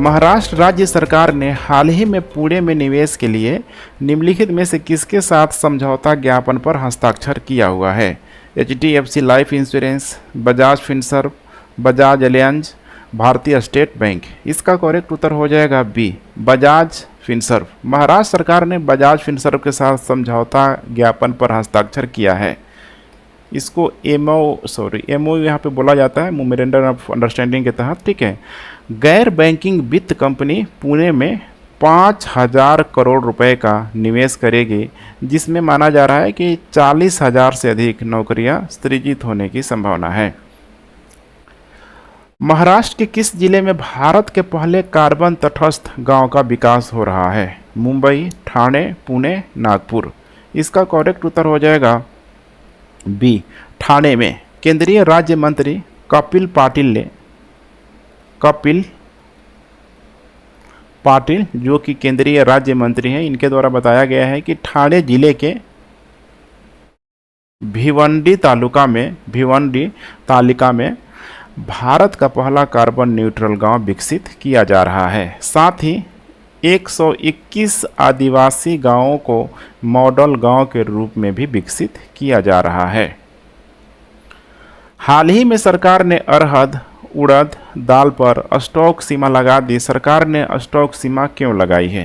महाराष्ट्र राज्य सरकार ने हाल ही में पुणे में निवेश के लिए निम्नलिखित में से किसके साथ समझौता ज्ञापन पर हस्ताक्षर किया हुआ है? HDFC life insurance, Bajaj Finserv, Bajaj Allianz, भारतीय स्टेट बैंक। इसका करेक्ट उत्तर हो जाएगा बी, बजाज फिनसर्व। महाराष्ट्र सरकार ने बजाज फिनसर्व के साथ समझौता ज्ञापन पर हस्ताक्षर किया है। इसको एमओ यहाँ पे बोला जाता है, मेमोरेंडम ऑफ अंडरस्टैंडिंग के तहत, ठीक है। गैर बैंकिंग वित्त कंपनी पुणे में 5,000 करोड़ रुपए का निवेश करेगी, जिसमें माना जा रहा है कि 40,000 से अधिक नौकरियां सृजित होने की संभावना है। महाराष्ट्र के किस जिले में भारत के पहले कार्बन तटस्थ गांव का विकास हो रहा है? मुंबई, ठाणे, पुणे, नागपुर। इसका करेक्ट उत्तर हो जाएगा बी, ठाणे में। केंद्रीय राज्य मंत्री कपिल पाटिल जो कि केंद्रीय राज्य मंत्री हैं, इनके द्वारा बताया गया है कि ठाणे जिले के भिवंडी तालुका में भारत का पहला कार्बन न्यूट्रल गांव विकसित किया जा रहा है। साथ ही 121 आदिवासी गांवों को मॉडल गांव के रूप में भी विकसित किया जा रहा है। हाल ही में सरकार ने अरहर, उड़द दाल पर स्टॉक सीमा लगा दी। सरकार ने स्टॉक सीमा क्यों लगाई है?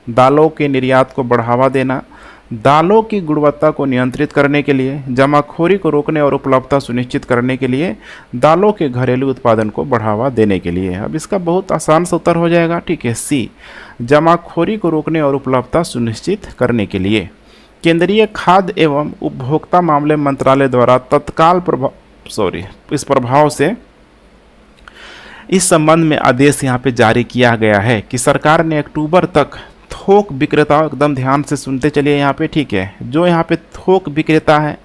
दालों के निर्यात को बढ़ावा देना, दालों की गुणवत्ता को नियंत्रित करने के लिए, जमाखोरी को रोकने और उपलब्धता सुनिश्चित करने के लिए, दालों के घरेलू उत्पादन को बढ़ावा देने के लिए। अब इसका बहुत आसान सा उत्तर हो जाएगा, ठीक है, सी, जमाखोरी को रोकने और उपलब्धता सुनिश्चित करने के लिए। केंद्रीय खाद्य एवं उपभोक्ता मामले मंत्रालय द्वारा तत्काल इस प्रभाव से इस संबंध में आदेश यहाँ पे जारी किया गया है कि सरकार ने अक्टूबर तक थोक विक्रेताओं, एकदम ध्यान से सुनते चलिए यहाँ पे, ठीक है, जो यहाँ पे थोक विक्रेता है,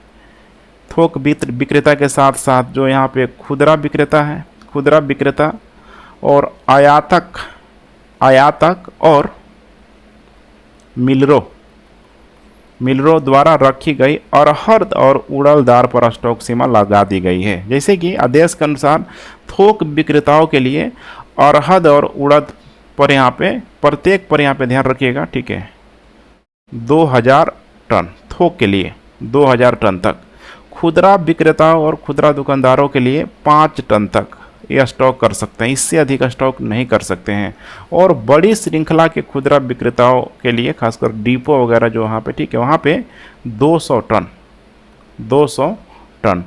थोक विक्रेता के साथ साथ जो यहाँ पे खुदरा विक्रेता और आयातक और मिलरों द्वारा रखी गई अरहर और उड़द दाल पर स्टॉक सीमा लगा दी गई है। जैसे कि आदेश के अनुसार थोक विक्रेताओं के लिए अरहर और उड़द पर यहाँ पे प्रत्येक पर यहाँ पे ध्यान रखिएगा, ठीक है, 2000 टन थोक के लिए 2000 टन तक, खुदरा विक्रेताओं और खुदरा दुकानदारों के लिए 5 टन तक यह स्टॉक कर सकते हैं, इससे अधिक स्टॉक नहीं कर सकते हैं। और बड़ी श्रृंखला के खुदरा विक्रेताओं के लिए, खासकर डिपो वगैरह जो वहाँ पे, ठीक है, वहाँ पे 200 टन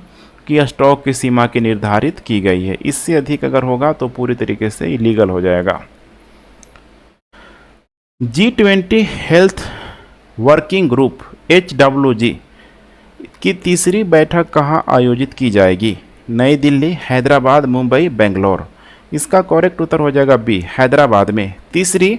की स्टॉक की सीमा की निर्धारित की गई है। इससे अधिक अगर होगा तो पूरी तरीके से इलीगल हो जाएगा। G20 health working group HWG की तीसरी बैठक कहाँ आयोजित की जाएगी? नई दिल्ली, हैदराबाद, मुंबई, बेंगलोर। इसका करेक्ट उत्तर हो जाएगा बी, हैदराबाद में। तीसरी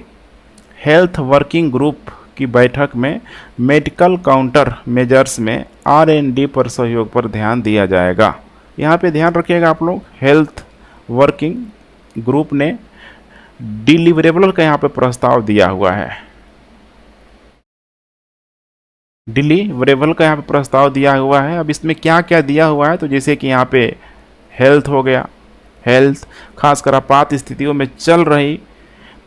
हेल्थ वर्किंग ग्रुप की बैठक में मेडिकल काउंटर मेजर्स में R&D पर सहयोग पर ध्यान दिया जाएगा। यहाँ पे ध्यान रखिएगा आप लोग, हेल्थ वर्किंग ग्रुप ने डिलीवरेबल का यहाँ पे प्रस्ताव दिया हुआ है, डिलीवरेबल का यहाँ पे प्रस्ताव दिया हुआ है। अब इसमें क्या क्या दिया हुआ है, तो जैसे कि यहाँ पे हेल्थ हो गया, हेल्थ खासकर आपात स्थितियों में चल रही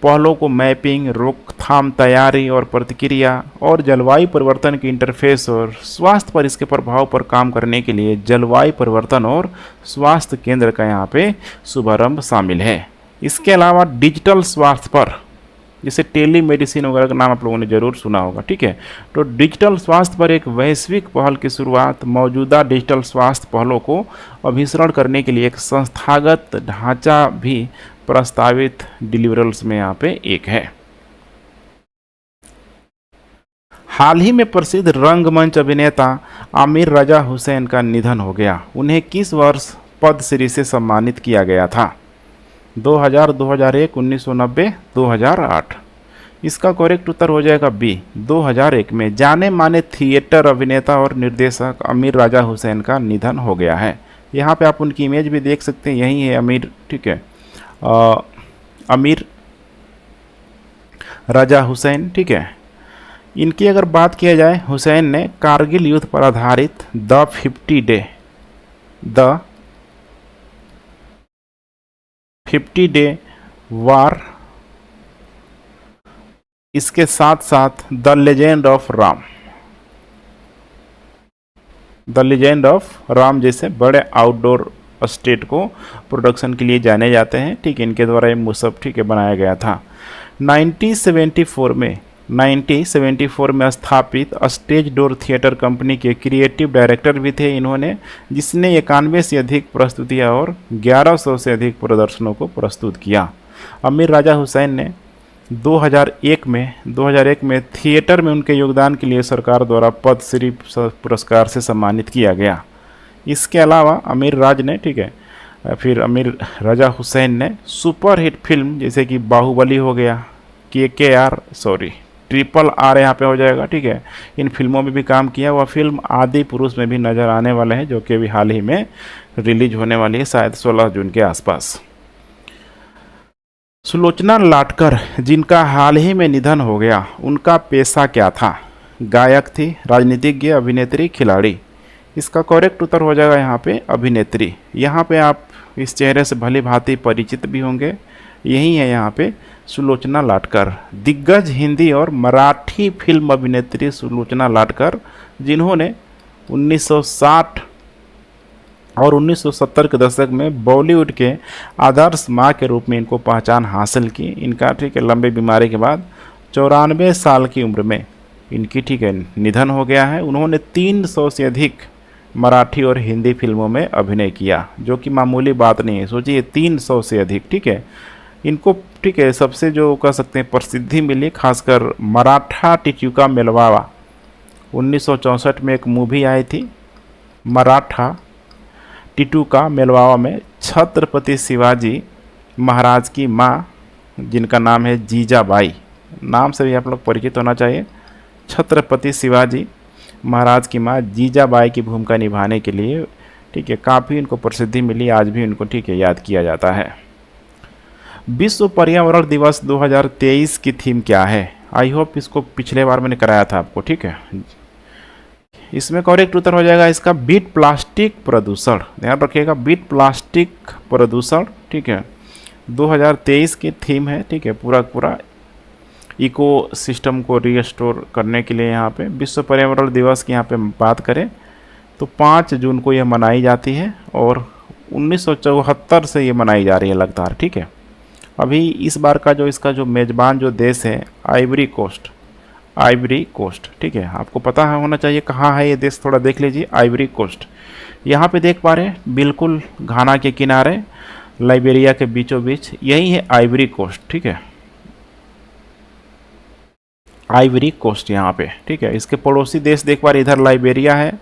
पहलों को मैपिंग, रोकथाम, तैयारी और प्रतिक्रिया, और जलवायु परिवर्तन की इंटरफेस और स्वास्थ्य पर इसके प्रभाव पर काम करने के लिए जलवायु परिवर्तन और स्वास्थ्य केंद्र का यहाँ पे शुभारंभ शामिल है। इसके अलावा डिजिटल स्वास्थ्य पर, जैसे टेली मेडिसिन वगैरह का नाम आप लोगों ने जरूर सुना होगा, ठीक है, तो डिजिटल स्वास्थ्य पर एक वैश्विक पहल की शुरुआत, मौजूदा डिजिटल स्वास्थ्य पहलों को अभिसरण करने के लिए एक संस्थागत ढांचा भी प्रस्तावित डिलीवरेबल्स में यहाँ पे एक है। हाल ही में प्रसिद्ध रंगमंच अभिनेता आमिर रजा हुसैन का निधन हो गया। उन्हें किस वर्ष पद्मश्री से सम्मानित किया गया था? 2000, 2001, 1990, 2008। इसका करेक्ट उत्तर हो जाएगा बी, 2001 में जाने माने थिएटर अभिनेता और निर्देशक आमिर रजा हुसैन का निधन हो गया है। यहाँ पे आप उनकी इमेज भी देख सकते हैं, यही है आमिर, ठीक है, आमिर रजा हुसैन, ठीक है। इनकी अगर बात किया जाए, हुसैन ने कारगिल युद्ध पर आधारित द 50 डे वार इसके साथ साथ the legend of Ram, the legend of Ram जैसे बड़े आउटडोर स्टेट को प्रोडक्शन के लिए जाने जाते हैं। ठीक है, इनके द्वारा ये मुसब ठीक है बनाया गया था। 1974 में स्थापित स्टेज डोर थिएटर कंपनी के क्रिएटिव डायरेक्टर भी थे इन्होंने, जिसने 91 से अधिक प्रस्तुतियाँ और 1100 से अधिक प्रदर्शनों को प्रस्तुत किया। अमीर राजा हुसैन ने 2001 में थिएटर में उनके योगदान के लिए सरकार द्वारा पद्मश्री पुरस्कार से सम्मानित किया गया। इसके अलावा अमीर राजा हुसैन ने सुपरहिट फिल्म जैसे कि बाहुबली हो गया, ट्रिपल आर यहाँ पे हो जाएगा, ठीक है, इन फिल्मों में भी काम किया। वह फिल्म आदि पुरुष में भी नज़र आने वाले हैं, जो कि अभी हाल ही में रिलीज होने वाली है, शायद 16 जून के आसपास। सुलोचना लाटकर, जिनका हाल ही में निधन हो गया, उनका पेशा क्या था? गायक थी, राजनीतिज्ञ, अभिनेत्री, खिलाड़ी। इसका करेक्ट उत्तर हो जाएगा यहाँ पे अभिनेत्री। यहाँ पे आप इस चेहरे से भली भांति परिचित भी होंगे, यही है यहाँ पे सुलोचना लाटकर, दिग्गज हिंदी और मराठी फिल्म अभिनेत्री सुलोचना लाटकर, जिन्होंने 1960 और 1970 के दशक में बॉलीवुड के आदर्श माँ के रूप में इनको पहचान हासिल की। इनका ठीक है लंबे बीमारी के बाद 94 साल की उम्र में इनकी ठीक है निधन हो गया है। उन्होंने 300 से अधिक मराठी और हिंदी फिल्मों में अभिनय किया, जो कि मामूली बात नहीं है। सोचिए 300 से अधिक, ठीक है। इनको ठीक है सबसे जो कह सकते हैं प्रसिद्धि मिली खासकर मराठा टिटुका मेलवावा, 1964 में एक मूवी आई थी मराठा टिटुका मेलवावा में छत्रपति शिवाजी महाराज की माँ, जिनका नाम है जीजाबाई, नाम से भी आप लोग परिचित होना चाहिए। छत्रपति शिवाजी महाराज की माँ जीजाबाई की भूमिका निभाने के लिए ठीक है काफ़ी इनको प्रसिद्धि मिली, आज भी इनको ठीक है याद किया जाता है। विश्व पर्यावरण दिवस 2023 की थीम क्या है? आई होप इसको पिछले बार मैंने कराया था आपको, ठीक है। इसमें करेक्ट उत्तर हो जाएगा इसका बीट प्लास्टिक प्रदूषण। ध्यान रखिएगा, बीट प्लास्टिक प्रदूषण, ठीक है, 2023 की थीम है, ठीक है। पूरा इको सिस्टम को रीस्टोर करने के लिए यहाँ पे विश्व पर्यावरण दिवस की यहाँ पे बात करें तो 5 जून को यह मनाई जाती है और 1974 से ये मनाई जा रही है लगातार, ठीक है। अभी इस बार का जो इसका जो मेज़बान जो देश है आइवरी कोस्ट, ठीक है। आपको पता है होना चाहिए कहाँ है ये देश, थोड़ा देख लीजिए। आइवरी कोस्ट यहाँ पे देख पा रहे हैं, बिल्कुल घाना के किनारे, लाइबेरिया के बीचों बीच, यही है आइवरी कोस्ट, ठीक है। आइवरी कोस्ट यहाँ पे, ठीक है। इसके पड़ोसी देश देख पा रहे, इधर लाइबेरिया है,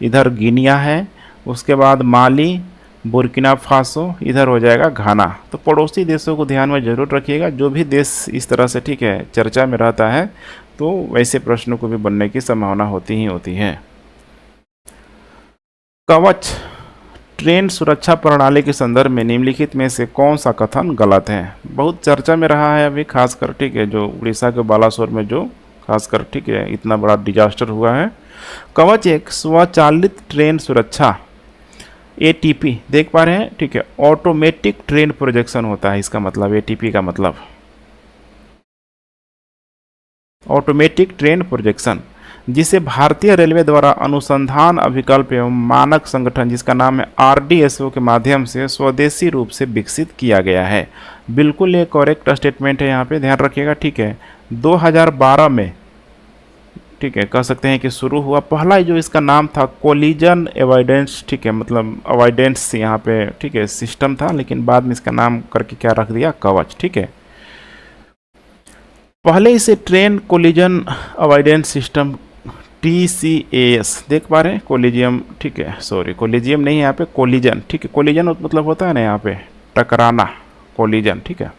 इधर गिनिया है, उसके बाद माली, बुर्किना फासो, इधर हो जाएगा घाना। तो पड़ोसी देशों को ध्यान में जरूर रखिएगा। जो भी देश इस तरह से ठीक है चर्चा में रहता है तो वैसे प्रश्नों को भी बनने की संभावना होती ही होती है। कवच ट्रेन सुरक्षा प्रणाली के संदर्भ में निम्नलिखित में से कौन सा कथन गलत है? बहुत चर्चा में रहा है अभी, खासकर ठीक है जो उड़ीसा के बालासोर में जो खासकर ठीक है इतना बड़ा डिजास्टर हुआ है। कवच एक स्वचालित ट्रेन सुरक्षा ATP देख पा रहे हैं, ठीक है, ऑटोमेटिक ट्रेन प्रोजेक्शन होता है इसका मतलब, ATP का मतलब ऑटोमेटिक ट्रेन प्रोजेक्शन, जिसे भारतीय रेलवे द्वारा अनुसंधान अभिकल्प एवं मानक संगठन जिसका नाम है RDSO के माध्यम से स्वदेशी रूप से विकसित किया गया है। बिल्कुल ये करेक्ट स्टेटमेंट है, यहाँ पे ध्यान रखिएगा, ठीक है। 2012 में ठीक है कह सकते हैं कि शुरू हुआ। पहला जो इसका नाम था कोलिजन अवॉइडेंस, ठीक है, मतलब अवॉइडेंस यहाँ पे ठीक है सिस्टम था, लेकिन बाद में इसका नाम करके क्या रख दिया, कवच, ठीक है। पहले इसे train collision avoidance system TCAS देख पा रहे हैं, कोलिजियम, ठीक है, सॉरी कोलिजियम नहीं है यहाँ पे, कोलिजन, ठीक है। कोलिजन मतलब होता है ना यहाँ पे टकराना, कोलिजन, ठीक है।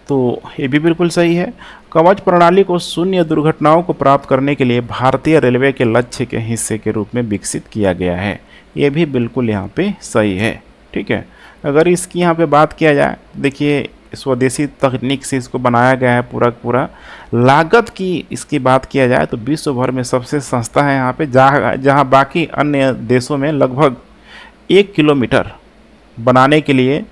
तो ये भी बिल्कुल सही है। कवच प्रणाली को शून्य दुर्घटनाओं को प्राप्त करने के लिए भारतीय रेलवे के लक्ष्य के हिस्से के रूप में विकसित किया गया है। ये भी बिल्कुल यहाँ पे सही है, ठीक है। अगर इसकी यहाँ पे बात किया जाए, देखिए स्वदेशी तकनीक से इसको बनाया गया है पूरा। लागत की इसकी बात किया जाए तो विश्व भर में सबसे सस्ता है यहाँ पे, जहाँ बाकी अन्य देशों में लगभग 1 किलोमीटर बनाने के लिए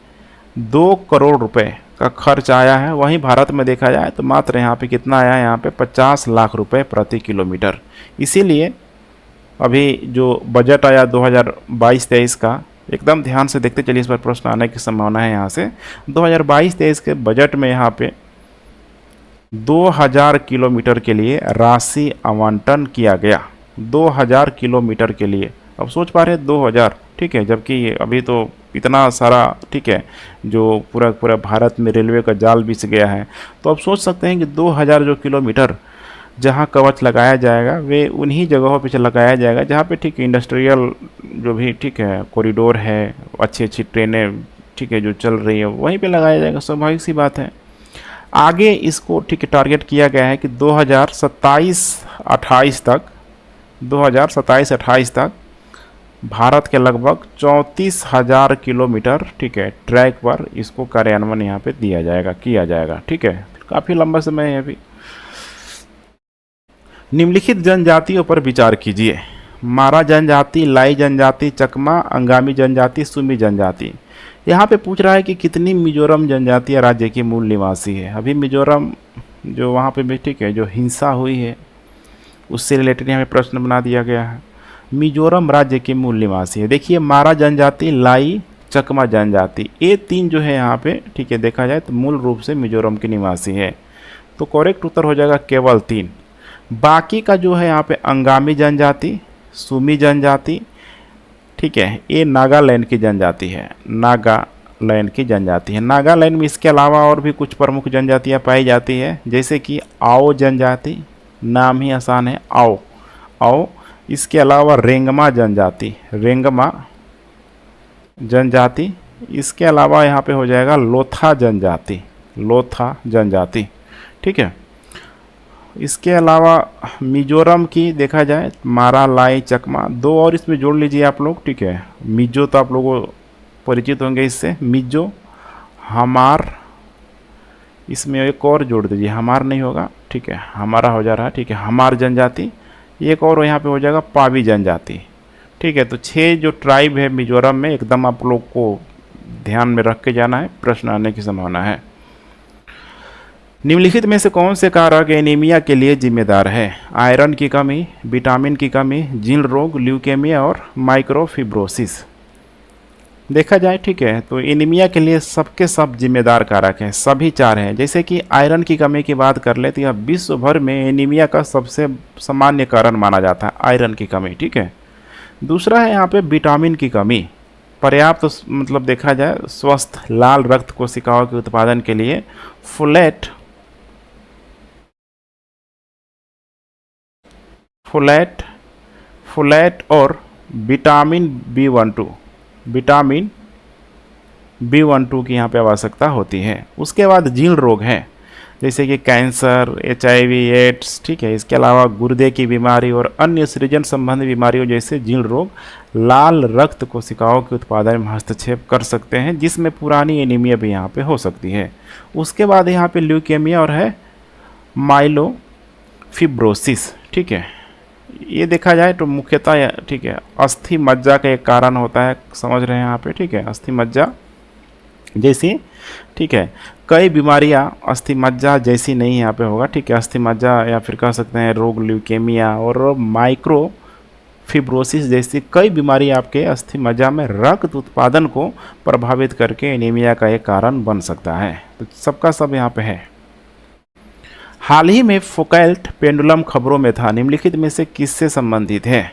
2 करोड़ रुपए का खर्च आया है। वहीं भारत में देखा जाए तो मात्र यहाँ पे कितना आया है, यहाँ पे 50 लाख रुपए प्रति किलोमीटर। इसीलिए अभी जो बजट आया 2022-23 का, एकदम ध्यान से देखते चलिए, इस पर प्रश्न आने की संभावना है। यहाँ से 2022-23 के बजट में यहाँ पे 2000 किलोमीटर के लिए राशि आवंटन किया गया, 2000 किलोमीटर के लिए। अब सोच पा रहे हैं 2000, ठीक है, जबकि अभी तो इतना सारा, ठीक है, जो पूरा पूरा भारत में रेलवे का जाल बिछ गया है। तो अब सोच सकते हैं कि 2000 जो किलोमीटर जहाँ कवच लगाया जाएगा वे उन्हीं जगहों पे लगाया जाएगा जहाँ पे, ठीक है, इंडस्ट्रियल जो भी, ठीक है, कॉरिडोर है, अच्छी अच्छी ट्रेनें, ठीक है, जो चल रही है वहीं पे लगाया जाएगा। स्वाभाविक सी बात है। आगे इसको, ठीक है, टारगेट किया गया है कि 2027-28 तक, 2027-28 तक भारत के लगभग 34,000 किलोमीटर, ठीक है, ट्रैक पर इसको कार्यान्वयन यहाँ पे दिया जाएगा, किया जाएगा। ठीक है, काफ़ी लंबा समय है अभी। निम्नलिखित जनजातियों पर विचार कीजिए। मारा जनजाति, लाई जनजाति, चकमा, अंगामी जनजाति, सुमी जनजाति। यहाँ पे पूछ रहा है कि कितनी मिजोरम जनजातियाँ राज्य की मूल निवासी है। अभी मिजोरम जो वहाँ पे भी, ठीक है, जो हिंसा हुई है उससे रिलेटेड यहाँ पे प्रश्न बना दिया गया है। मिजोरम राज्य के मूल निवासी है। देखिए, मारा जनजाति, लाई, चकमा जनजाति, ये तीन जो है यहाँ पे, ठीक है, देखा जाए तो मूल रूप से मिजोरम के निवासी है। तो करेक्ट उत्तर हो जाएगा केवल 3। बाकी का जो है यहाँ पे अंगामी जनजाति, सुमी जनजाति, ठीक है, ये नागालैंड की जनजाति है, नागालैंड की जनजाति है। नागालैंड में इसके अलावा और भी कुछ प्रमुख जनजातियाँ पाई जाती है, जैसे कि आओ जनजाति, नाम ही आसान है, आओ आओ। इसके अलावा रेंगमा जनजाति, रेंगमा जनजाति। इसके अलावा यहाँ पे हो जाएगा लोथा जनजाति, लोथा जनजाति। ठीक है, इसके अलावा मिजोरम की देखा जाए मारा, लाई, चकमा, 2 और इसमें जोड़ लीजिए आप लोग। ठीक है, मिजो तो आप लोगों परिचित होंगे इससे, मिजो, हमार, इसमें एक और जोड़ दीजिए, हमार नहीं होगा, ठीक है, हमारा हो जा रहा है। ठीक है, हमार जनजाति, एक और यहाँ पे हो जाएगा पावी जनजाति। ठीक है, तो 6 जो ट्राइब है मिजोरम में, एकदम आप लोग को ध्यान में रख के जाना है, प्रश्न आने की संभावना है। निम्नलिखित में से कौन से कारक एनीमिया के लिए जिम्मेदार है? आयरन की कमी, विटामिन की कमी, जीर्ण रोग, ल्यूकेमिया और माइक्रोफिब्रोसिस। देखा जाए, ठीक है, तो एनीमिया के लिए सबके सब जिम्मेदार कारक हैं, सभी 4 हैं। जैसे कि आयरन की कमी की बात कर ले तो यह विश्व भर में एनीमिया का सबसे सामान्य कारण माना जाता है, आयरन की कमी। ठीक है, दूसरा है यहाँ पे विटामिन की कमी। पर्याप्त तो मतलब देखा जाए स्वस्थ लाल रक्त कोशिकाओं के उत्पादन के लिए फोलेट और विटामिन B12 की यहाँ पे आवश्यकता होती है। उसके बाद जीर्ण रोग हैं, जैसे कि कैंसर, HIV, एड्स। ठीक है, इसके अलावा गुर्दे की बीमारी और अन्य सृजन संबंधी बीमारियों जैसे जीर्ण रोग लाल रक्त कोशिकाओं के उत्पादन में हस्तक्षेप कर सकते हैं, जिसमें पुरानी एनीमिया भी यहाँ पे हो सकती है। उसके बाद यहाँ पे ल्यूकेमिया और है माइलोफिब्रोसिस। ठीक है, ये देखा जाए तो मुख्यतः, ठीक है, अस्थि मज्जा का एक कारण होता है, समझ रहे हैं यहाँ पे। ठीक है, अस्थि मज्जा जैसी, ठीक है, कई बीमारियां अस्थि मज्जा जैसी नहीं यहाँ पे होगा। ठीक है, अस्थि मज्जा या फिर कह सकते हैं रोग ल्यूकेमिया और माइक्रोफिब्रोसिस जैसी कई बीमारी आपके अस्थि मज्जा में रक्त उत्पादन को प्रभावित करके एनीमिया का एक कारण बन सकता है। तो सबका सब यहाँ पे है। हाल ही में फोकैल्ट पेंडुलम खबरों में था, निम्नलिखित में से किससे संबंधित है?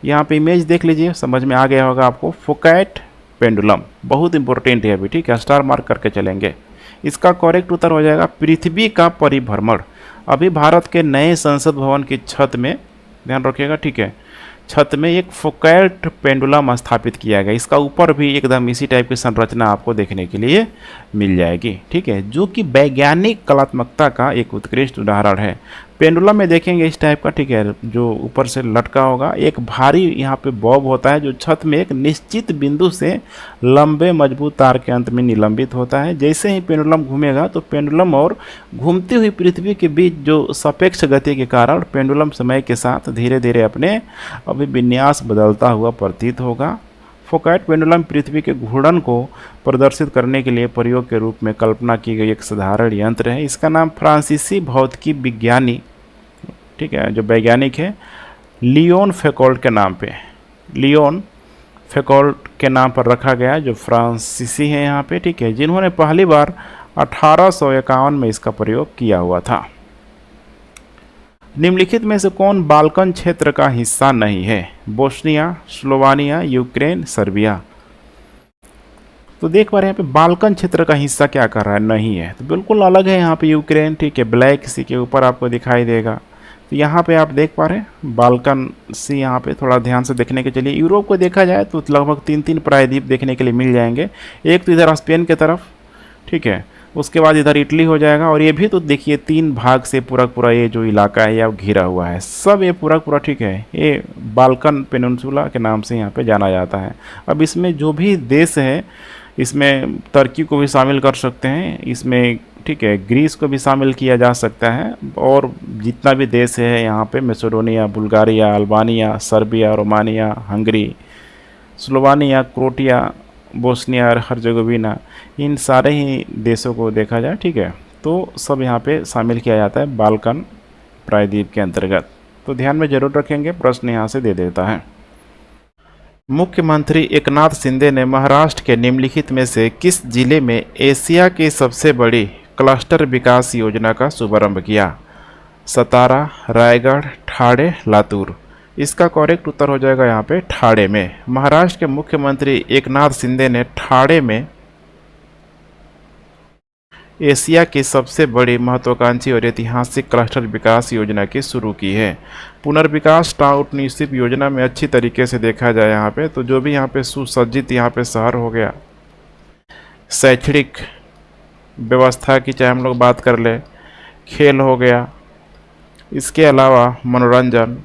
यहाँ पे इमेज देख लीजिए, समझ में आ गया होगा आपको। फोकैट पेंडुलम बहुत इंपॉर्टेंट है अभी। ठीक है, स्टार मार्क करके चलेंगे। इसका करेक्ट उत्तर हो जाएगा पृथ्वी का परिभ्रमण। अभी भारत के नए संसद भवन की छत में, ध्यान रखिएगा, ठीक है, छत में एक फोकैल्ट पेंडुलम स्थापित किया गया। इसका ऊपर भी एकदम इसी टाइप की संरचना आपको देखने के लिए मिल जाएगी। ठीक है, जो कि वैज्ञानिक कलात्मकता का एक उत्कृष्ट उदाहरण है। पेंडुलम में देखेंगे इस टाइप का, ठीक है, जो ऊपर से लटका होगा, एक भारी यहाँ पे बॉब होता है जो छत में एक निश्चित बिंदु से लंबे मजबूत तार के अंत में निलंबित होता है। जैसे ही पेंडुलम घूमेगा तो पेंडुलम और घूमती हुई पृथ्वी के बीच जो सापेक्ष गति के कारण पेंडुलम समय के साथ धीरे धीरे अपने अभिविन्यास बदलता हुआ प्रतीत होगा। फोकाइट पेंडुलम पृथ्वी के घूर्णन को प्रदर्शित करने के लिए प्रयोग के रूप में कल्पना की गई एक साधारण यंत्र है। इसका नाम फ्रांसीसी भौतिकी विज्ञानी, ठीक है, जो वैज्ञानिक है, लियोन फेकोल्ट के नाम पे, लियोन फेकोल्ट के नाम पर रखा गया, जो फ्रांसीसी है यहाँ पे, ठीक है, जिन्होंने पहली बार 1851 में इसका प्रयोग किया हुआ था। निम्नलिखित में से कौन बाल्कन क्षेत्र का हिस्सा नहीं है? Bosnia, Slovenia, Ukraine, Serbia. तो देख पा रहे हैं यहाँ पे बाल्कन क्षेत्र का हिस्सा क्या कर रहा है, नहीं है, तो बिल्कुल अलग है यहाँ पे यूक्रेन, ठीक है, ब्लैक सी के ऊपर आपको दिखाई देगा। तो यहाँ पे आप देख पा रहे हैं बाल्कन सी, यहाँ पे थोड़ा ध्यान से देखने के चलिए। यूरोप को देखा जाए तो लगभग 3 प्रायद्वीप देखने के लिए मिल जाएंगे। एक तो इधर स्पेन के तरफ, ठीक है, उसके बाद इधर इटली हो जाएगा, और ये भी तो देखिए 3 भाग से पूरा ये जो इलाका है ये घिरा हुआ है, सब ये पूरा, ठीक है, ये बाल्कन पेनिनसुला के नाम से यहाँ पे जाना जाता है। अब इसमें जो भी देश है, इसमें तुर्की को भी शामिल कर सकते हैं इसमें, ठीक है, ग्रीस को भी शामिल किया जा सकता है, और जितना भी देश है यहाँ पे, Macedonia, Bulgaria, Albania, Serbia, Romania, Hungary, Slovenia, Croatia, Bosnia और हर्जेगोविना, इन सारे ही देशों को देखा जाए, ठीक है, तो सब यहाँ पे शामिल किया जाता है बाल्कन प्रायद्वीप के अंतर्गत। तो ध्यान में जरूर रखेंगे, प्रश्न यहाँ से दे देता है। मुख्यमंत्री एकनाथ शिंदे ने महाराष्ट्र के निम्नलिखित में से किस जिले में एशिया की सबसे बड़ी क्लस्टर विकास योजना का शुभारंभ किया? सतारा, रायगढ़, ठाणे, लातूर। इसका करेक्ट उत्तर हो जाएगा यहाँ पे ठाणे में। महाराष्ट्र के मुख्यमंत्री एकनाथ शिंदे ने ठाणे में एशिया की सबसे बड़ी महत्वाकांक्षी और ऐतिहासिक क्लस्टर विकास योजना की शुरू की है। पुनर्विकास टाउनशिप योजना में अच्छी तरीके से देखा जाए यहाँ पे, तो जो भी यहाँ पे सुसज्जित यहाँ पे शहर हो गया, शैक्षणिक व्यवस्था की चाहे हम लोग बात कर ले, खेल हो गया, इसके अलावा मनोरंजन,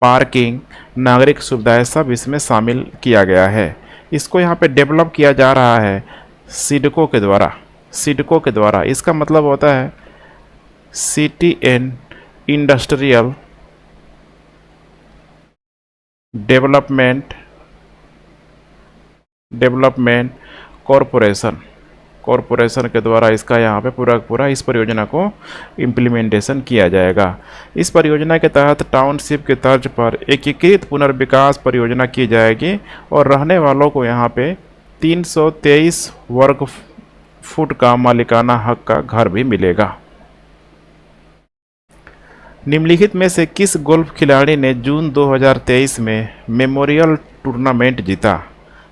पार्किंग, नागरिक सुविधाएं, सब इसमें शामिल किया गया है। इसको यहाँ पे डेवलप किया जा रहा है सिडको के द्वारा, सिडको के द्वारा। इसका मतलब होता है city and industrial development corporation के द्वारा इसका यहाँ पे पूरा इस परियोजना को इम्प्लीमेंटेशन किया जाएगा। इस परियोजना के तहत टाउनशिप के तर्ज पर एकीकृत पुनर्विकास परियोजना की जाएगी और रहने वालों को यहाँ पे 323 वर्ग फुट का मालिकाना हक का घर भी मिलेगा। निम्नलिखित में से किस गोल्फ खिलाड़ी ने जून 2023 में मेमोरियल टूर्नामेंट जीता?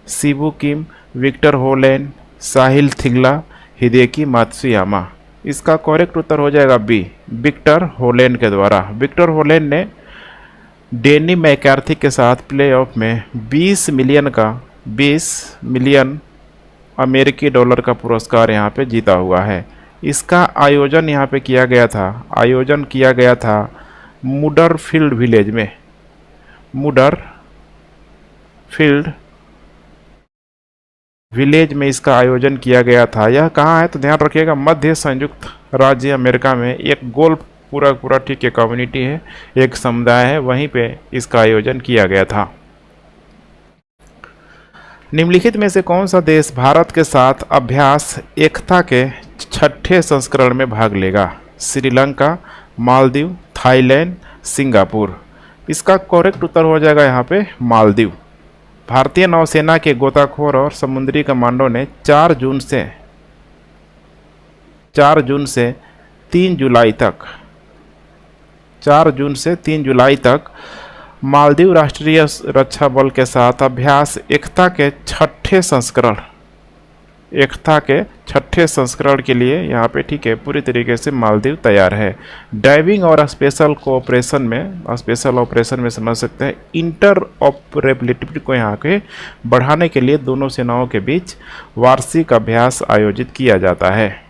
शिबू किम, विक्टर होलैंड, साहिल थिंगला, हिदेकी मात्सुयामा। इसका करेक्ट उत्तर हो जाएगा बी, विक्टर होलैंड के द्वारा। विक्टर होलैंड ने डैनी मैकार्थी के साथ प्लेऑफ में 20 मिलियन अमेरिकी डॉलर का पुरस्कार यहाँ पे जीता हुआ है। इसका आयोजन यहाँ पे किया गया था मुडरफील्ड विलेज में, मुडरफील्ड विलेज में इसका आयोजन किया गया था। यह कहाँ है तो ध्यान रखिएगा, मध्य संयुक्त राज्य अमेरिका में एक गोल्फ पूरा ठीक है कम्युनिटी है, एक समुदाय है, वहीं पे इसका आयोजन किया गया था। निम्नलिखित में से कौन सा देश भारत के साथ अभ्यास एकता के 6ठे संस्करण में भाग लेगा? Sri Lanka, Maldives, Thailand, Singapore. इसका करेक्ट उत्तर हो जाएगा यहाँ पे मालदीव। भारतीय नौसेना के गोताखोर और समुद्री कमांडो ने 4 जून से 3 जुलाई तक मालदीव राष्ट्रीय रक्षा बल के साथ अभ्यास एकता के 6ठे संस्करण के लिए यहाँ पे ठीक है पूरी तरीके से मालदीव तैयार है। डाइविंग और स्पेशल ऑपरेशन में समझ सकते हैं इंटर ऑपरेबिलिटी को यहाँ के बढ़ाने के लिए दोनों सेनाओं के बीच वार्षिक अभ्यास आयोजित किया जाता है।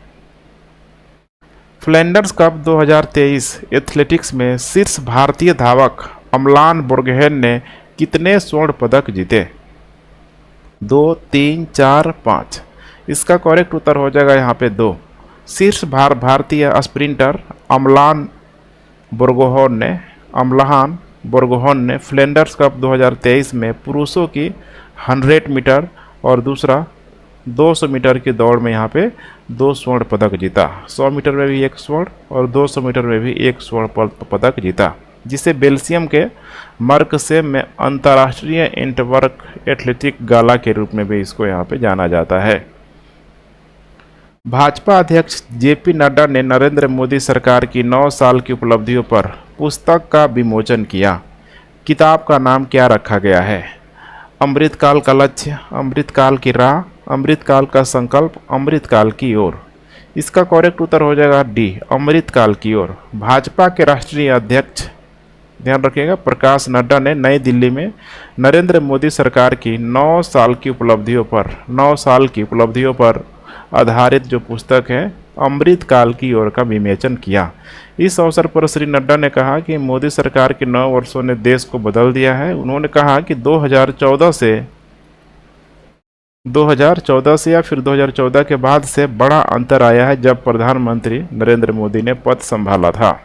फ्लैंडर्स कप 2023 एथलेटिक्स में शीर्ष भारतीय धावक अमलान बोर्गोहेन ने कितने स्वर्ण पदक जीते? 2, 3, 4, 5। इसका करेक्ट उत्तर हो जाएगा यहाँ पे 2। शीर्ष भारतीय स्प्रिंटर अमलान बोर्गोहन ने फ्लैंडर्स कप 2023 में पुरुषों की 100 मीटर और दूसरा 200 मीटर की दौड़ में यहाँ पे 2 स्वर्ण पदक जीता। 100 मीटर में भी 1 स्वर्ण और 200 मीटर में भी 1 स्वर्ण पदक जीता, जिसे बेल्जियम के मर्क से में अंतर्राष्ट्रीय एंटवर्क एथलेटिक गाला के रूप में भी इसको यहाँ पे जाना जाता है। भाजपा अध्यक्ष जेपी नड्डा ने नरेंद्र मोदी सरकार की 9 साल की उपलब्धियों पर पुस्तक का विमोचन किया। किताब का नाम क्या रखा गया है? अमृतकाल का लक्ष्य, अमृतकाल की राह, अमृतकाल का संकल्प, अमृतकाल की ओर। इसका करेक्ट उत्तर हो जाएगा डी, अमृतकाल की ओर। भाजपा के राष्ट्रीय अध्यक्ष, ध्यान रखिएगा, प्रकाश नड्डा ने नई दिल्ली में नरेंद्र मोदी सरकार की 9 साल की उपलब्धियों पर आधारित जो पुस्तक है अमृतकाल की ओर का विमोचन किया। इस अवसर पर श्री नड्डा ने कहा कि मोदी सरकार के 9 वर्षों ने देश को बदल दिया है। उन्होंने कहा कि 2014 से या फिर 2014 के बाद से बड़ा अंतर आया है जब प्रधानमंत्री नरेंद्र मोदी ने पद संभाला था।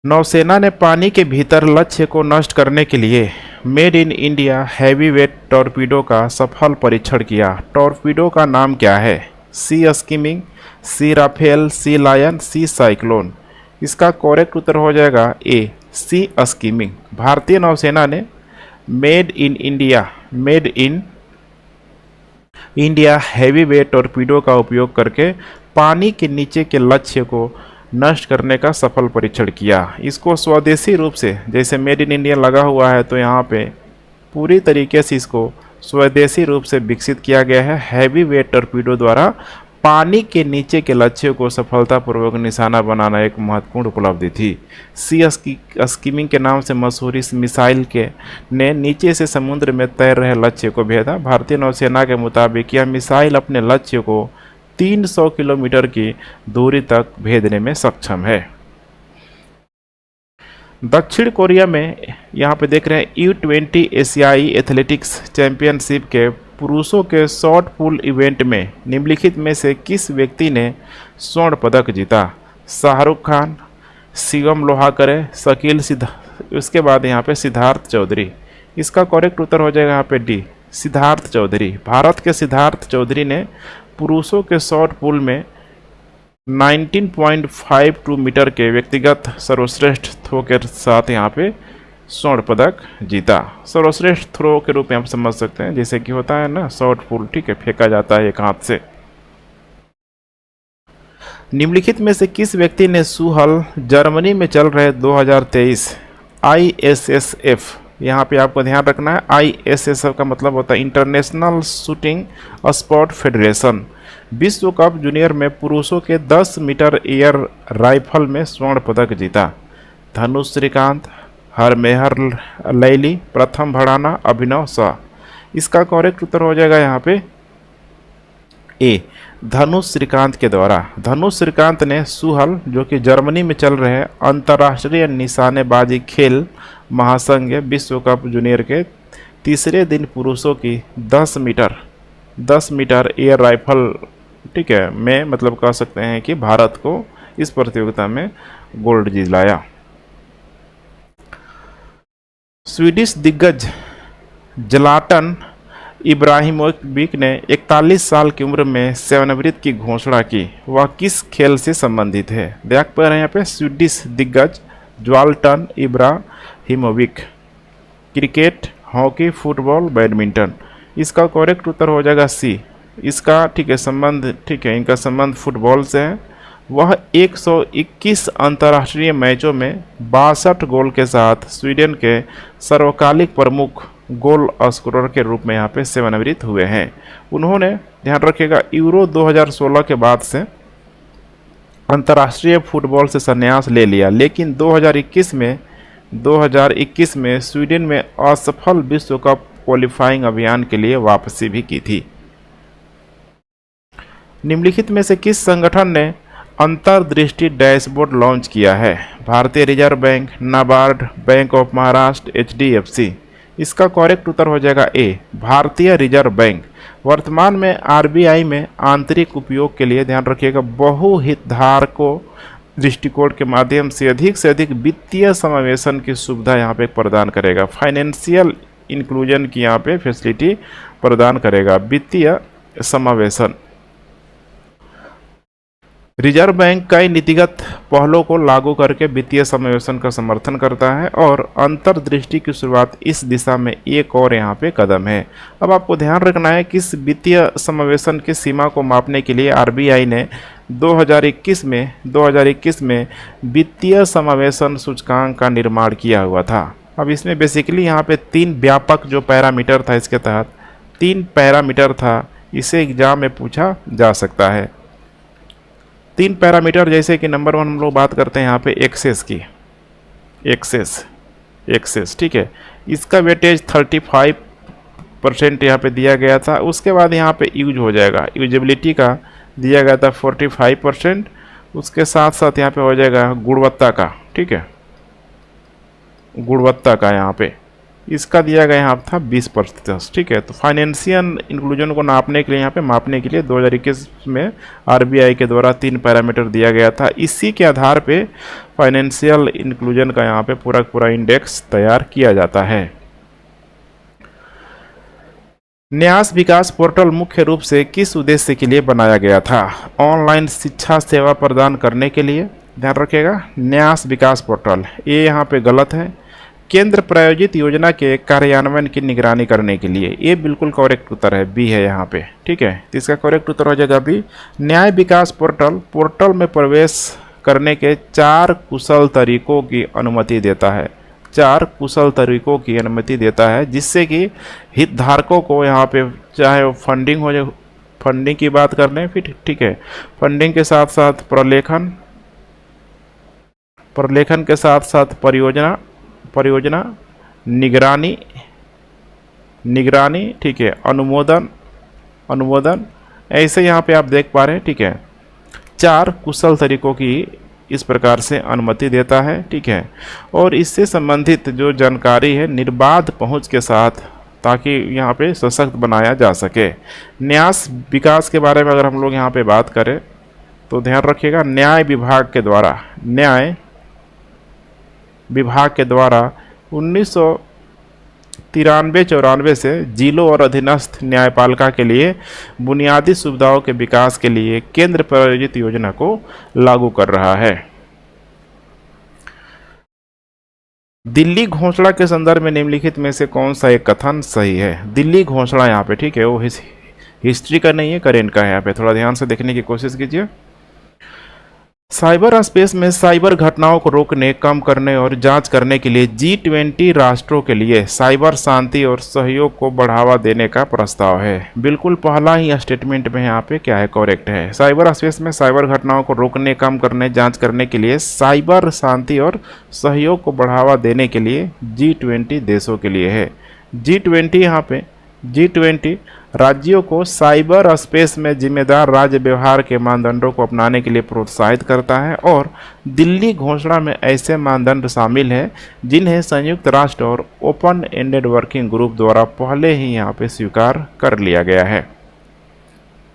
नौसेना ने पानी के भीतर लक्ष्य को नष्ट करने के लिए made in India heavyweight torpedo का सफल परीक्षण किया। टॉर्पीडो का नाम क्या है? सी स्कीमिंग, सी राफेल, सी लायन, सी साइक्लोन। इसका करेक्ट उत्तर हो जाएगा ए, सी स्कीमिंग। भारतीय नौसेना ने made in India heavyweight torpedo का उपयोग करके पानी के नीचे के लक्ष्य को नष्ट करने का सफल परीक्षण किया। इसको स्वदेशी रूप से, जैसे मेड इन इंडिया लगा हुआ है तो यहाँ पे पूरी तरीके से इसको स्वदेशी रूप से विकसित किया गया है। हैवी वेट टॉर्पीडो द्वारा पानी के नीचे के लक्ष्यों को सफलतापूर्वक निशाना बनाना एक महत्वपूर्ण उपलब्धि थी। सी स्कीमिंग के नाम से मशहूर इस मिसाइल के ने नीचे से समुद्र में तैर रहे लक्ष्य को भेदा। भारतीय नौसेना के मुताबिक यह मिसाइल अपने लक्ष्य को 300 किलोमीटर की दूरी तक भेजने में सक्षम है। दक्षिण कोरिया में यहाँ पे देख रहे हैं U20 एशियाई एथलेटिक्स चैंपियनशिप के पुरुषों के शॉट पुट इवेंट में निम्नलिखित में से किस व्यक्ति ने स्वर्ण पदक जीता? शाहरुख खान, शिवम लोहाकरे, शकील उसके बाद यहाँ पे सिद्धार्थ चौधरी। इसका करेक्ट उत्तर हो जाएगा यहाँ पे डी, सिद्धार्थ चौधरी। भारत के सिद्धार्थ चौधरी ने पुरुषों के शॉट पुट में 19.52 मीटर के व्यक्तिगत सर्वश्रेष्ठ थ्रो के साथ यहाँ पे स्वर्ण पदक जीता। सर्वश्रेष्ठ थ्रो के रूप में आप समझ सकते हैं, जैसे कि होता है ना शॉट पुट, ठीक है, फेंका जाता है एक हाथ से। निम्नलिखित में से किस व्यक्ति ने सुहल जर्मनी में चल रहे 2023 ISSF, यहाँ पे आपको ध्यान रखना है ISSF का मतलब होता है इंटरनेशनल शूटिंग स्पोर्ट फेडरेशन, विश्व कप जूनियर में पुरुषों के 10 मीटर एयर राइफल में स्वर्ण पदक जीता? धनुष श्रीकांत, हरमेहर लैली, प्रथम भड़ाना, अभिनव शाह। इसका करेक्ट उत्तर हो जाएगा यहाँ पे ए, धनुष श्रीकांत के द्वारा। धनुष श्रीकांत ने सुहल, जो कि जर्मनी में चल रहे अंतर्राष्ट्रीय निशानेबाजी खेल महासंघ विश्व कप जूनियर के तीसरे दिन पुरुषों की 10 मीटर एयर राइफल, ठीक है, में मतलब कह सकते हैं कि भारत को इस प्रतियोगिता में गोल्ड दिलाया। स्वीडिश दिग्गज ज़लाटन इब्राहिमोविच ने 41 साल की उम्र में सेवानिवृत्ति की घोषणा की। वह किस खेल से संबंधित है? देख पा रहे हैं यहाँ पे स्वीडिश दिग्गज Zlatan Ibrahimovic, cricket, hockey, football, badminton. इसका करेक्ट उत्तर हो जाएगा सी, इसका ठीक है संबंध, ठीक है, इनका संबंध फुटबॉल से है। वह 121 अंतर्राष्ट्रीय मैचों में 62 गोल के साथ स्वीडन के सर्वकालिक प्रमुख गोल स्कोरर के रूप में यहाँ पे सेवानिवृत्त हुए हैं। उन्होंने, ध्यान रखिएगा, यूरो 2016 के बाद से अंतर्राष्ट्रीय फुटबॉल से संन्यास ले लिया, लेकिन 2021 में स्वीडन में असफल विश्व कप क्वालिफाइंग अभियान के लिए वापसी भी की थी। निम्नलिखित में से किस संगठन ने अंतर्दृष्टि डैशबोर्ड लॉन्च किया है? भारतीय reserve bank, NABARD, bank of Maharashtra, HDFC। इसका करेक्ट उत्तर हो जाएगा ए, भारतीय रिजर्व बैंक। वर्तमान में RBI में आंतरिक उपयोग के लिए, ध्यान रखिएगा, बहुहितधारकों दृष्टिकोण के माध्यम से अधिक वित्तीय समावेशन की सुविधा यहाँ पे प्रदान करेगा। फाइनेंशियल इंक्लूजन की यहाँ पे फैसिलिटी प्रदान करेगा, वित्तीय समावेशन। रिजर्व बैंक कई नीतिगत पहलों को लागू करके वित्तीय समावेशन का समर्थन करता है और अंतर्दृष्टि की शुरुआत इस दिशा में एक और यहाँ पे कदम है। अब आपको ध्यान रखना है कि इस वित्तीय समावेशन की सीमा को मापने के लिए आरबीआई ने 2021 में वित्तीय समावेशन सूचकांक का निर्माण किया हुआ था। अब इसमें बेसिकली यहाँ पे 3 व्यापक जो पैरामीटर था, इसके तहत 3 पैरामीटर था, इसे एग्जाम में पूछा जा सकता है। 3 पैरामीटर, जैसे कि नंबर 1 हम लोग बात करते हैं यहाँ पे एक्सेस की, एक्सेस, ठीक है, इसका वेटेज 35% यहाँ पे दिया गया था। उसके बाद यहाँ पे यूज हो जाएगा, यूजेबिलिटी का दिया गया था 45%। उसके साथ साथ यहाँ पे हो जाएगा गुणवत्ता का, ठीक है, गुणवत्ता का यहाँ पे इसका दिया गया यहाँ था 20%, ठीक है। तो फाइनेंशियल इंक्लूजन को नापने के लिए, यहाँ पे मापने के लिए 2021 में आरबीआई के द्वारा 3 पैरामीटर दिया गया था। इसी के आधार पे फाइनेंशियल इंक्लूजन का यहाँ पे पूरा इंडेक्स तैयार किया जाता है। न्यास विकास पोर्टल मुख्य रूप से किस उद्देश्य के लिए बनाया गया था? ऑनलाइन शिक्षा सेवा प्रदान करने के लिए। ध्यान रखिएगा, न्यास विकास पोर्टल, ये यहाँ पे गलत है। केंद्र प्रायोजित योजना के कार्यान्वयन की निगरानी करने के लिए, ये बिल्कुल करेक्ट उत्तर है, बी है यहाँ पे, ठीक है। तो इसका करेक्ट उत्तर हो जाएगा बी। न्याय विकास पोर्टल में प्रवेश करने के 4 कुशल तरीकों की अनुमति देता है, 4 कुशल तरीकों की अनुमति देता है, जिससे कि हितधारकों को यहाँ पे, चाहे वो फंडिंग हो जाए, फंडिंग की बात कर लें फिर, ठीक है, फंडिंग के साथ साथ प्रलेखन के साथ साथ परियोजना निगरानी, ठीक है, अनुमोदन, ऐसे यहाँ पे आप देख पा रहे हैं, ठीक है। 4 कुशल तरीकों की इस प्रकार से अनुमति देता है, ठीक है। और इससे संबंधित जो जानकारी है निर्बाध पहुंच के साथ, ताकि यहाँ पे सशक्त बनाया जा सके। न्यास विकास के बारे में अगर हम लोग यहाँ पे बात करें तो ध्यान रखिएगा, न्याय विभाग के द्वारा 1993-94 से जिलों और अधीनस्थ न्यायपालिका के लिए बुनियादी सुविधाओं के विकास के लिए केंद्र प्रायोजित योजना को लागू कर रहा है। दिल्ली घोषणा के संदर्भ में निम्नलिखित में से कौन सा एक कथन सही है? दिल्ली घोषणा यहाँ पे, ठीक है, वो हिस्ट्री का नहीं है, करेंट का है। यहाँ पे थोड़ा ध्यान से देखने की कोशिश कीजिए। साइबर स्पेस में साइबर घटनाओं को रोकने, कम करने और जांच करने के लिए G20 राष्ट्रों के लिए साइबर शांति और सहयोग को बढ़ावा देने का प्रस्ताव है। बिल्कुल पहला ही स्टेटमेंट में यहाँ पे क्या है, करेक्ट है। साइबर स्पेस में साइबर घटनाओं को रोकने, कम करने, जांच करने के लिए साइबर शांति और सहयोग को बढ़ावा देने के लिए G20 देशों के लिए है। G20 यहाँ पे G20 राज्यों को साइबर स्पेस में जिम्मेदार राज्य व्यवहार के मानदंडों को अपनाने के लिए प्रोत्साहित करता है और दिल्ली घोषणा में ऐसे मानदंड शामिल हैं जिन्हें संयुक्त राष्ट्र और ओपन एंडेड वर्किंग ग्रुप द्वारा पहले ही यहाँ पे स्वीकार कर लिया गया है।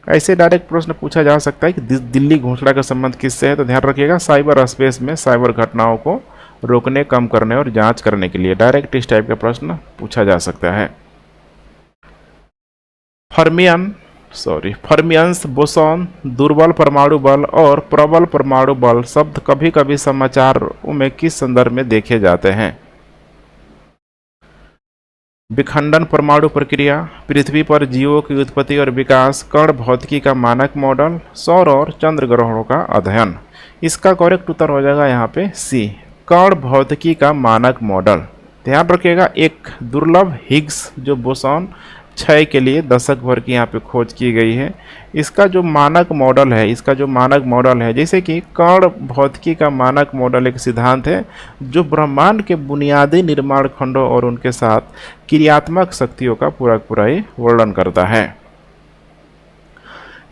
ऐसे डायरेक्ट प्रश्न पूछा जा सकता है कि दिल्ली घोषणा का संबंध किससे है, तो ध्यान रखिएगा, साइबर स्पेस में साइबर घटनाओं को रोकने, कम करने और जाँच करने के लिए डायरेक्ट इस टाइप का प्रश्न पूछा जा सकता है। फर्मियंस बोसॉन दुर्बल परमाणु बल और प्रबल परमाणु बल शब्द कभी कभी समाचारों में किस संदर्भ में देखे जाते हैं? विखंडन परमाणु प्रक्रिया, पृथ्वी पर जीवों की उत्पत्ति और विकास, कण भौतिकी का मानक मॉडल, सौर और चंद्र ग्रहणों का अध्ययन। इसका करेक्ट उत्तर हो जाएगा यहाँ पे सी, कण भौतिकी का मानक मॉडल। ध्यान रखिएगा, एक दुर्लभ हिग्स जो बोसॉन क्षय के लिए दशक भर की यहाँ पे खोज की गई है। इसका जो मानक मॉडल है, जैसे कि कण भौतिकी का मानक मॉडल एक सिद्धांत है जो ब्रह्मांड के बुनियादी निर्माण खंडों और उनके साथ क्रियात्मक शक्तियों का पूरा वर्णन करता है।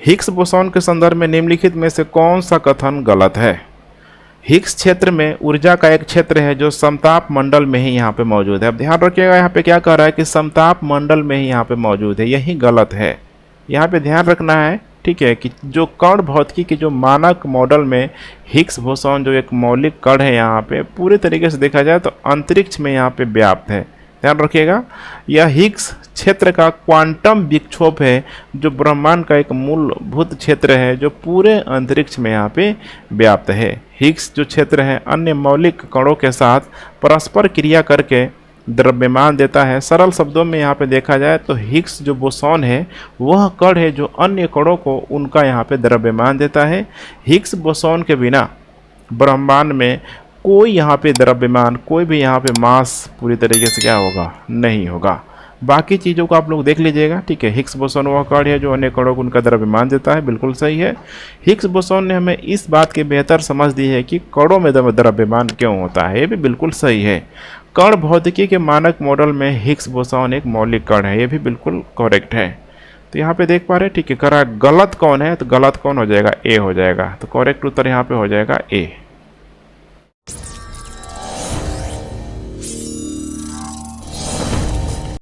हिग्स बोसॉन के संदर्भ में निम्नलिखित में से कौन सा कथन गलत है? हिग्स क्षेत्र में ऊर्जा का एक क्षेत्र है जो समताप मंडल में ही यहाँ पे मौजूद है। अब ध्यान रखिएगा, यहाँ पे क्या कह रहा है कि समताप मंडल में ही यहाँ पे मौजूद है, यही गलत है। यहाँ पे ध्यान रखना है ठीक है, कि जो कण भौतिकी के जो मानक मॉडल में हिग्स बोसॉन जो एक मौलिक कण है यहाँ पे पूरे तरीके से देखा जाए तो अंतरिक्ष में यहाँ पे व्याप्त है। ध्यान रखिएगा, यह हिग्स क्षेत्र का क्वांटम विक्षोभ है जो ब्रह्मांड का एक मूलभूत क्षेत्र है जो पूरे अंतरिक्ष में यहाँ पे व्याप्त है। हिग्स जो क्षेत्र है अन्य मौलिक कणों के साथ परस्पर क्रिया करके द्रव्यमान देता है। सरल शब्दों में यहाँ पे देखा जाए तो हिग्स जो बोसॉन है वह कण है जो अन्य कणों को उनका यहाँ पे द्रव्यमान देता है। हिग्स बोसॉन के बिना ब्रह्मांड में कोई यहाँ पे द्रव्यमान, कोई भी यहाँ पे मास पूरी तरीके से क्या होगा, नहीं होगा। बाकी चीज़ों को आप लोग देख लीजिएगा, ठीक है। हिग्स बोसॉन वह कण है जो अन्य कणों को उनका द्रव्यमान देता है, बिल्कुल सही है। हिग्स बोसॉन ने हमें इस बात की बेहतर समझ दी है कि कणों में द्रव्यमान क्यों होता है, ये भी बिल्कुल सही है। कण भौतिकी के मानक मॉडल में हिग्स बोसॉन एक मौलिक कण है, ये भी बिल्कुल करेक्ट है। तो यहाँ पे देख पा रहे हैं, ठीक है। करा गलत कौन है, तो गलत कौन हो जाएगा, ए हो जाएगा। तो करेक्ट उत्तर यहाँ पे हो जाएगा ए।